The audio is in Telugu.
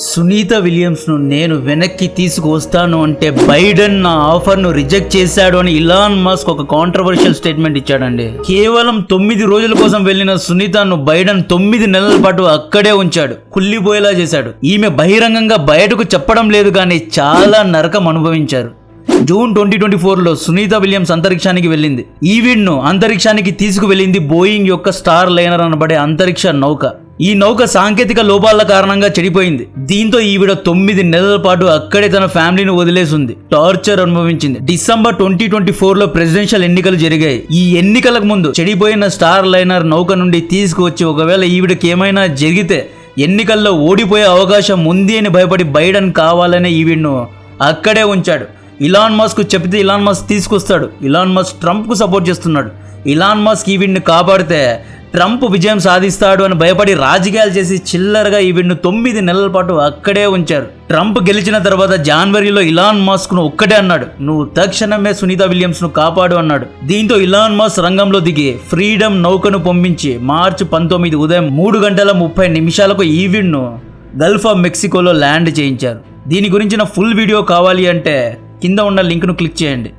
సునీత విలియమ్స్ ను నేను వెనక్కి తీసుకువస్తాను అంటే బైడెన్ నా ఆఫర్ ను రిజెక్ట్ చేశాడు అని ఇలాన్ మస్క్ ఒక కాంట్రవర్షియల్ స్టేట్మెంట్ ఇచ్చాడండి. కేవలం 9 రోజుల కోసం వెళ్లిన సునీతను బైడెన్ 9 నెలల పాటు అక్కడే ఉంచాడు, కుళ్ళిపోయేలా చేశాడు. ఈమె బహిరంగంగా బయటకు చెప్పడం లేదు కానీ చాలా నరకం అనుభవించారు. జూన్ 2024లో సునీత విలియమ్స్ అంతరిక్షానికి వెళ్ళింది. ఈవిడ్ను అంతరిక్షానికి తీసుకువెళ్ళింది బోయింగ్ యొక్క స్టార్ లైనర్ అనబడే అంతరిక్ష నౌక. ఈ నౌక సాంకేతిక లోపాల కారణంగా చెడిపోయింది. దీంతో ఈవిడ 9 నెలల పాటు అక్కడే తన ఫ్యామిలీని వదిలేసింది, టార్చర్ అనుభవించింది. డిసెంబర్ 2024లో ప్రెసిడెన్షియల్ ఎన్నికలు జరిగాయి. ఈ ఎన్నికలకు ముందు చెడిపోయిన స్టార్ లైనర్ నౌక నుండి తీసుకువచ్చి ఒకవేళ ఈవిడకి ఏమైనా జరిగితే ఎన్నికల్లో ఓడిపోయే అవకాశం ఉంది అని భయపడి బైడెన్ కావాలనే ఈవిడ్ను అక్కడే ఉంచాడు. ఇలాన్ మస్క్ చెప్తే ఇలాన్ మస్క్ తీసుకొస్తాడు. ఇలాన్ మస్క్ ట్రంప్కు సపోర్ట్ చేస్తున్నాడు. ఇలాన్ మస్క్ ఈవిడ్ని కాపాడితే ట్రంప్ విజయం సాధిస్తాడు అని భయపడి రాజకీయాలు చేసి చిల్లరగా ఈవిడ్ను 9 నెలల పాటు అక్కడే ఉంచారు. ట్రంప్ గెలిచిన తర్వాత జనవరిలో ఇలాన్ మస్క్ ను ఒక్కటే అన్నాడు, నువ్వు తక్షణమే సునీత విలియమ్స్ ను కాపాడు అన్నాడు. దీంతో ఇలాన్ మస్క్ రంగంలో దిగి ఫ్రీడమ్ నౌకను పంపించి మార్చి 19 ఉదయం 3:30 ఈవిడ్ను గల్ఫ్ ఆఫ్ మెక్సికోలో ల్యాండ్ చేయించారు. దీని గురించిన ఫుల్ వీడియో కావాలి అంటే కింద ఉన్న లింక్ను క్లిక్ చేయండి.